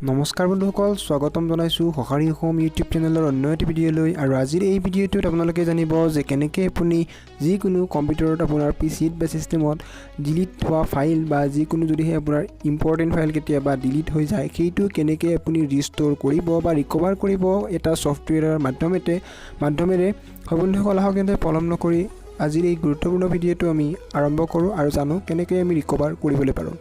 নমস্কাৰ বন্ধুসকল, স্বাগতম জনাইছোঁ সহাৰি হোম ইউটিউব চেনেলৰ অন্য এটি ভিডিঅ'লৈ। আৰু আজিৰ এই ভিডিঅ'টোত আপোনালোকে জানিব যে কেনেকৈ আপুনি যিকোনো কম্পিউটাৰত আপোনাৰ পিচিত বা চিষ্টেমত ডিলিট হোৱা ফাইল বা যিকোনো যদিহে আপোনাৰ ইম্পৰ্টেণ্ট ফাইল কেতিয়াবা ডিলিট হৈ যায় সেইটো কেনেকৈ আপুনি ৰিষ্ট'ৰ কৰিব বা ৰিকভাৰ কৰিব এটা ছফ্টৱেৰৰ মাধ্যমেৰে। বন্ধুসকল, আহক তেন্তে পলম নকৰি আজিৰ এই গুৰুত্বপূৰ্ণ ভিডিঅ'টো আমি আৰম্ভ কৰোঁ আৰু জানো কেনেকৈ আমি ৰিকভাৰ কৰিবলৈ পাৰোঁ।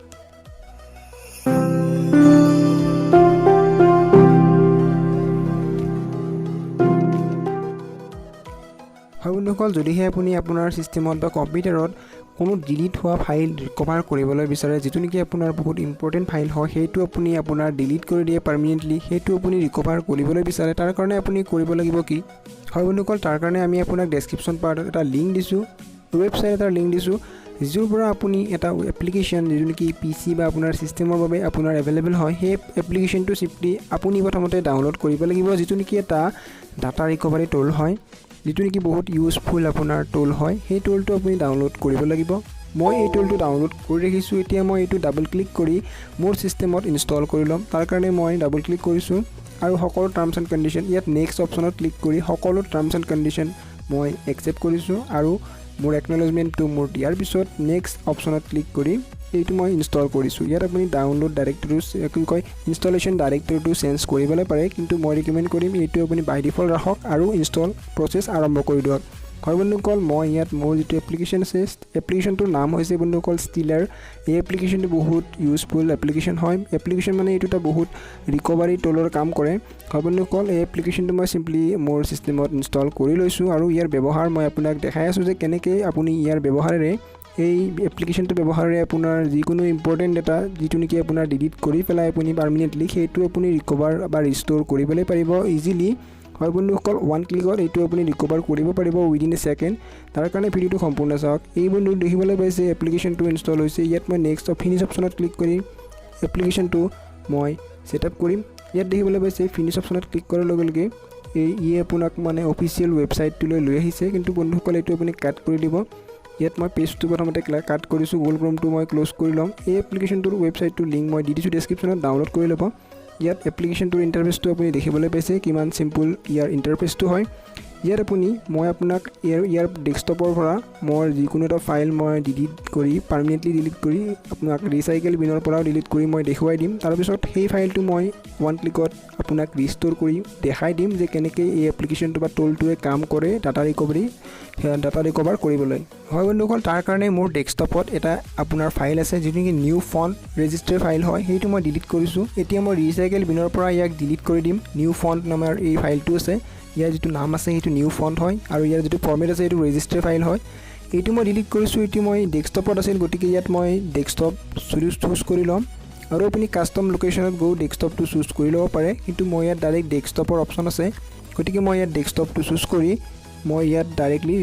বন্ধুসকল, যদিহে আপুনি আপোনাৰ চিষ্টেমত বা কম্পিউটাৰত কোনো ডিলিট হোৱা ফাইল ৰিকভাৰ কৰিবলৈ বিচাৰে, যিটো নেকি আপোনাৰ বহুত ইম্পৰ্টেণ্ট ফাইল হয়, সেইটো আপুনি আপোনাৰ ডিলিট কৰি দিয়ে পাৰ্মানেণ্টলি, সেইটো আপুনি ৰিকভাৰ কৰিবলৈ বিচাৰে, তাৰ কাৰণে আপুনি কৰিব লাগিব কি? বন্ধুসকল, তাৰ কাৰণে আমি আপোনাক ডেছক্ৰিপশ্যন পাৰ্টত এটা লিংক দিছোঁ, ৱেবছাইট এটাৰ লিংক দিছোঁ, যিটোৰ পৰা আপুনি এটা এপ্লিকেশ্যন যিটো নেকি PC বা আপোনাৰ চিষ্টেমৰ বাবে আপোনাৰ এভেইলেবল হয়, সেই এপ্লিকেশ্যনটো চিম্পলি আপুনি প্ৰথমতে ডাউনলোড কৰিব লাগিব, যিটো নেকি এটা ডাটা ৰিকভাৰী টুল হয়, যিটো নেকি বহুত ইউজফুল আপোনাৰ টুল হয়। সেই টুলটো আপুনি ডাউনলোড কৰিব লাগিব। মই এই টুলটো ডাউনলোড কৰি ৰাখিছোঁ। এতিয়া মই এইটো ডাবল ক্লিক কৰি মোৰ চিষ্টেমত ইনষ্টল কৰি ল'ম। তাৰ কাৰণে মই ডাবল ক্লিক কৰিছোঁ আৰু সকলো টাৰ্মছ এণ্ড কণ্ডিশ্যন ইয়াত নেক্সট অপশ্যনত ক্লিক কৰি সকলো টাৰ্মছ এণ্ড কণ্ডিশ্যন মই একচেপ্ট কৰিছোঁ আৰু মোৰ একনলেজমেণ্টটো মোৰ দিয়াৰ পিছত নেক্সট অপশ্যনত ক্লিক কৰি এইটো মই ইনষ্টল কৰিছোঁ। ইয়াত আপুনি ডাউনলোড ডাইৰেক্টৰীটো ইনষ্টলেশ্যন ডাইৰেক্টৰীটো চেঞ্জ কৰিবলৈ পাৰে, কিন্তু মই ৰিকমেণ্ড কৰিম এইটো আপুনি বাই ডিফল্ট ৰাখক আৰু ইনষ্টল প্ৰচেছ আৰম্ভ কৰি দিয়ক। বন্ধুসকল, মই ইয়াত মোৰ যিটো এপ্লিকেশ্যন আছে, এপ্লিকেশ্যনটোৰ নাম হৈছে বন্ধুসকল ষ্টিলাৰ। এই এপ্লিকেশ্যনটো বহুত ইউজফুল এপ্লিকেশ্যন হয়। এপ্লিকেশ্যন মানে এইটো এটা বহুত ৰিকভাৰী টুলৰ কাম কৰে। বন্ধুসকল, এই এপ্লিকেশ্যনটো মই চিম্পলি মোৰ চিষ্টেমত ইনষ্টল কৰি লৈছোঁ আৰু ইয়াৰ ব্যৱহাৰ মই আপোনাক দেখাই আছোঁ যে কেনেকৈ আপুনি ইয়াৰ ব্যৱহাৰেৰে এই এপ্লিকেশ্যনটো ব্যৱহাৰেৰে আপোনাৰ যিকোনো ইম্পৰ্টেণ্ট ডাটা যিটো নেকি আপোনাৰ ডিলিট কৰি পেলাই আপুনি পাৰ্মানেণ্টলি সেইটো আপুনি ৰিকভাৰ বা ৰিষ্ট'ৰ কৰিবলৈ পাৰিব ইজিলি। বন্ধুসকল, ওৱান ক্লিকত এইটো আপুনি ৰিকভাৰ কৰিব পাৰিব উইদিন এ ছেকেণ্ড। তাৰ কাৰণে ভিডিঅ'টো সম্পূৰ্ণ চাওক। এই বন্ধু দেখিবলৈ পাইছে এপ্লিকেশ্যনটো ইনষ্টল হৈছে। ইয়াত মই নেক্সট ফিনিছ অপশ্যনত ক্লিক কৰি এপ্লিকেশ্যনটো মই ছেটআপ কৰিম। ইয়াত দেখিবলৈ পাইছে ফিনিছ অপশ্যনত ক্লিক কৰাৰ লগে লগে ই আপোনাক মানে অফিচিয়েল ৱেবছাইটটোলৈ লৈ আহিছে, কিন্তু বন্ধুসকল এইটো আপুনি কাট কৰি দিব। ইয়াত মই পেজটো প্ৰথমতে কাট কৰিছোঁ, গুগল ক্ৰমটো মই ক্ল'জ কৰি ল'ম। এই এপ্লিকেশ্যনটোৰ ৱেবছাইটটোৰ লিংক মই দি দিছোঁ ডেছক্ৰিপশ্যনত, ডাউনলোড কৰি ল'ব। ইয়াত এপ্লিকেশ্যনটোৰ ইণ্টাৰফেচটো আপুনি দেখিবলৈ পাইছে কিমান চিম্পুল ইয়াৰ ইণ্টাৰফেচটো হয়। ইয়াত মই আপোনাক ইয়াৰ ডেস্কটপৰ পৰা মোৰ যিকোনো এটা ফাইল মই ডিলিট কৰি পাৰ্মানেণ্টলি ডিলিট কৰি আপোনাক ৰিচাইকেল বিনৰ পৰাও ডিলিট কৰি মই দেখুৱাই দিম। তাৰপিছত সেই ফাইলটো মই ওৱান ক্লিকত আপোনাক ৰিষ্ট'ৰ কৰি দেখাই দিম যে কেনেকৈ এই এপ্লিকেশ্যনটো বা টুলটোৱে কাম কৰে ডাটা ৰিকভাৰ কৰিবলৈ। বন্ধুসকল, তাৰ কাৰণে মোৰ ডেস্কটপত এটা আপোনাৰ ফাইল আছে যিটো নেকি নিউ ফণ্ট ৰেজিষ্টাৰ ফাইল হয়, সেইটো মই ডিলিট কৰিছোঁ। এতিয়া মই ৰিচাইকেল বিনৰ পৰা ইয়াক ডিলিট কৰি দিম। নিউ ফণ্ট নামৰ এই ফাইলটো আছে, ইয়াৰ যিটো নাম আছে সেইটো নিউ ফণ্ট হয় আৰু ইয়াৰ যিটো ফৰ্মেট আছে এইটো ৰেজিষ্টাৰ ফাইল হয়। এইটো মই ডিলিট কৰিছোঁ। এইটো মই ডেস্কটপত আছিল, গতিকে ইয়াত মই ডেস্কটপ চুজ কৰি ল'ম আৰু আপুনি কাষ্টম লোকেশ্যনত গৈ ডেস্কটপটো চুজ কৰি ল'ব পাৰে, কিন্তু মই ইয়াত ডাইৰেক্ট ডেস্কটপৰ অপশ্যন আছে, গতিকে মই ইয়াত ডেস্কটপটো চুজ কৰি মই ইয়াত ডাইৰেক্টলি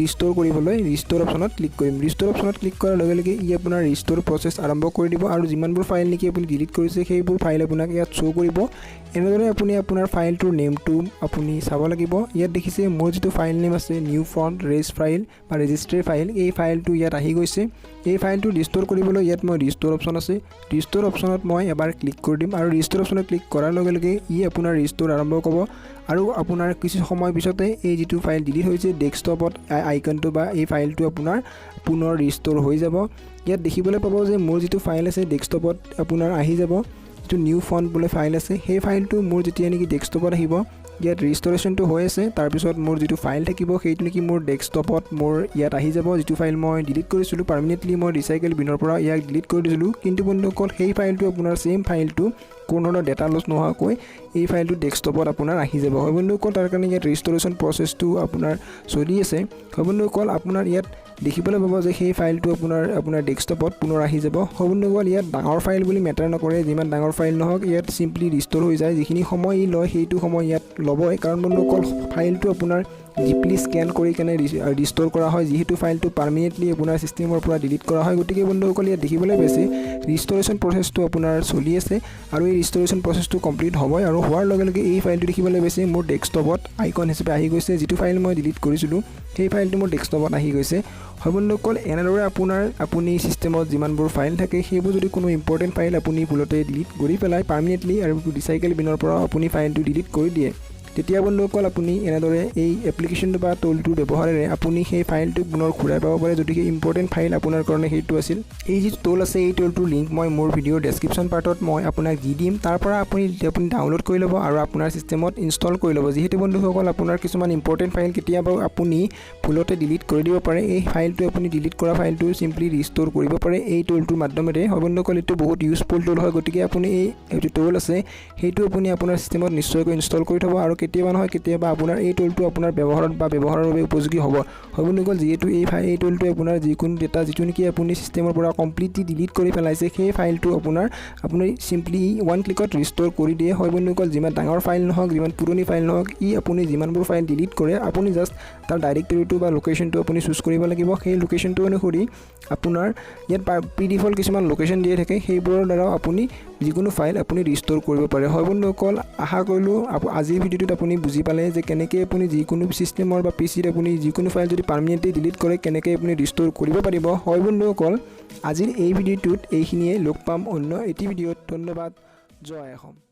ৰিষ্ট'ৰ কৰিবলৈ ৰিষ্ট'ৰ অপশ্যনত ক্লিক কৰিম। ৰিষ্ট'ৰ অপশ্যনত ক্লিক কৰাৰ লগে লগে ই আপোনাৰ ৰিষ্ট'ৰ প্ৰচেছ আৰম্ভ কৰি দিব আৰু যিমানবোৰ ফাইল নেকি আপুনি ডিলিট কৰিছে সেইবোৰ ফাইল আপোনাক ইয়াত শ্ব' কৰিব। এনেদৰে আপুনি আপোনাৰ ফাইলটোৰ নেমটো আপুনি চাব লাগিব। ইয়াত দেখিছে মোৰ যিটো ফাইল নেম আছে নিউ ফণ্ট ৰেজ ফাইল বা ৰেজিষ্টাৰ ফাইল, এই ফাইলটো ইয়াত আহি গৈছে। এই ফাইলটো ৰিষ্ট'ৰ কৰিবলৈ ইয়াত মই ৰিষ্ট'ৰ অপশ্যন আছে, ৰিষ্ট'ৰ অপশ্যনত মই এবাৰ ক্লিক কৰি দিম আৰু ৰিষ্ট'ৰ অপশ্যনত ক্লিক কৰাৰ লগে লগে ই আপোনাৰ ৰিষ্ট'ৰ আৰম্ভ কৰিব আৰু আপোনাৰ কিছু সময় পিছতে এই যিটো ফাইল ডিলিট হৈছে ডেস্কটপত আইকনটো বা এই ফাইলটো আপোনাৰ পুনৰ ৰিষ্ট'ৰ হৈ যাব। ইয়াত দেখিবলৈ পাব যে মোৰ যিটো ফাইল আছে ডেস্কটপত আপোনাৰ আহি যাব, যিটো নিউ ফণ্ট বোলে ফাইল আছে, সেই ফাইলটো মোৰ যেতিয়া নেকি ডেস্কটপত আহিব ইয়াত ৰিষ্ট'ৰেশ্যনটো হৈ আছে। তাৰপিছত মোৰ যিটো ফাইল থাকিব সেইটো নেকি মোৰ ডেস্কটপত মোৰ ইয়াত আহি যাব, যিটো ফাইল মই ডিলিট কৰিছিলোঁ পাৰ্মানেণ্টলি, মই ৰিচাইকেল বিনৰ পৰা ইয়াক ডিলিট কৰি দিছিলোঁ। কিন্তু বন্ধুসকল, সেই ফাইলটো আপোনাৰ ছেইম ফাইলটো কোনো ধৰণৰ ডেটা লছ নোহোৱাকৈ এই ফাইলটো ডেস্কটপত আপোনাৰ আহি যাব। বন্ধুসকল, তাৰ কাৰণে ইয়াত ৰিষ্ট'ৰেশ্যন প্ৰচেছটো আপোনাৰ চলি আছে। বন্ধুসকল, আপোনাৰ ইয়াত দেখিবলৈ পাব যে সেই ফাইলটো আপোনাৰ ডেস্কটপত পুনৰ আহি যাব। বন্ধুসকল, ইয়াত ডাঙৰ ফাইল বুলি মেটাৰ নকৰে, যিমান ডাঙৰ ফাইল নহওক ইয়াত চিম্পলি ৰিষ্ট'ৰ হৈ যায়। যিখিনি সময় ই লয় সেইটো সময় ইয়াত ল'বই, কাৰণ বন্ধুসকল ফাইলটো আপোনাৰ ডিপলি স্কেন কৰি কেনে ৰিষ্ট'ৰ কৰা হয়, যিহেতু ফাইলটো পাৰ্মানেণ্টলি আপোনাৰ ছিষ্টেমৰ পৰা ডিলিট কৰা হয়। গতিকে বন্ধুসকল ইয়াত দেখিবলৈ পাইছে ৰিষ্ট'ৰেশ্যন প্ৰচেছটো আপোনাৰ চলি আছে আৰু এই ৰিষ্ট'ৰেশ্যন প্ৰচেছটো কমপ্লিট হ'বই আৰু হোৱাৰ লগে লগে এই ফাইলটো দেখিবলৈ পাইছে মোৰ ডেস্কটপত আইকন হিচাপে আহি গৈছে। যিটো ফাইল মই ডিলিট কৰিছিলোঁ সেই ফাইলটো মোৰ ডেস্কটপত আহি গৈছে। হয় বন্ধুসকল, এনেদৰে আপুনি ছিষ্টেমত যিমানবোৰ ফাইল থাকে সেইবোৰ যদি কোনো ইম্পৰ্টেণ্ট ফাইল আপুনি ভুলতে ডিলিট কৰি পেলাই পাৰ্মানেণ্টলি আৰু ৰিচাইকেল বিনৰ পৰা আপুনি ফাইলটো ডিলিট কৰি দিয়ে, তেতিয়া বন্ধুসকল আপুনি এনেদৰে এই এপ্লিকেশ্যনটো বা টুলটোৰ ব্যৱহাৰেৰে আপুনি সেই ফাইলটো পুনৰ ঘূৰাই পাব পাৰে, যদিহে ইম্পৰ্টেণ্ট ফাইল আপোনাৰ কাৰণে সেইটো আছিল। এই যিটো টুল আছে এই টুলটোৰ লিংক মই মোৰ ভিডিঅ'ৰ ডেছক্ৰিপশ্যন পাৰ্টত মই আপোনাক দি দিম। তাৰ পৰা আপুনি ডাউনলোড কৰি ল'ব আৰু আপোনাৰ ছিষ্টেমত ইনষ্টল কৰি ল'ব। যিহেতু বন্ধুসকল আপোনাৰ কিছুমান ইম্পৰ্টেণ্ট ফাইল কেতিয়াবা আপুনি ভুলতে ডিলিট কৰি দিব পাৰে, এই ফাইলটো আপুনি ডিলিট কৰা ফাইলটো চিম্পলি ৰিষ্ট'ৰ কৰিব পাৰে এই টুলটোৰ মাধ্যমেৰে। হয় বন্ধুসকল, এইটো বহুত ইউজফুল টুল হয়। গতিকে আপুনি এই যিটো টুল আছে সেইটো আপুনি আপোনাৰ ছিষ্টেমত নিশ্চয়কৈ ইনষ্টল কৰি থ'ব আৰু কেতিয়াবা নহয় কেতিয়াবা আপোনাৰ এই টুলটো আপোনাৰ ব্যৱহাৰৰ বাবে উপযোগী হ'ব। হয় বন্ধুসকল, যিহেতু এই টুলটোৱে আপোনাৰ যিকোনো ডেটা যিটো নেকি আপুনি ছিষ্টেমৰ পৰা কমপ্লিটলি ডিলিট কৰি পেলাইছে সেই ফাইলটো আপুনি চিম্পলি 1 ক্লিকত ৰিষ্ট'ৰ কৰি দিয়ে। হয় বন্ধুসকল, যিমান ডাঙৰ ফাইল নহওক, যিমান পুৰণি ফাইল নহওক, আপুনি যিমানবোৰ ফাইল ডিলিট কৰে আপুনি জাষ্ট তাৰ ডাইৰেক্টৰীটো বা লোকেশ্যনটো আপুনি চুজ কৰিব লাগিব। সেই লোকেশ্যনটো অনুসৰি আপোনাৰ ইয়াত প্ৰিডিফল্ট কিছুমান লোকেশ্যন দিয়ে থাকে, সেইবোৰৰ দ্বাৰাও আপুনি যিকোনো ফাইল আপুনি ৰিষ্ট'ৰ কৰিব পাৰে। হয় বন্ধুসকল, আশা কৰিলোঁ আজিৰ ভিডিঅ'টোত আপুনি বুজি পালে যে কেনেকৈ আপুনি যিকোনো ছিষ্টেমৰ বা পিচিত আপুনি যিকোনো ফাইল যদি পাৰ্মানেণ্টলি ডিলিট কৰে কেনেকৈ আপুনি ৰিষ্ট'ৰ কৰিব পাৰিব। হয় বন্ধুসকল, আজিৰ এই ভিডিঅ'টোত এইখিনিয়ে, লগ পাম অন্য এটি ভিডিঅ'ত। ধন্যবাদ। জয় অসম।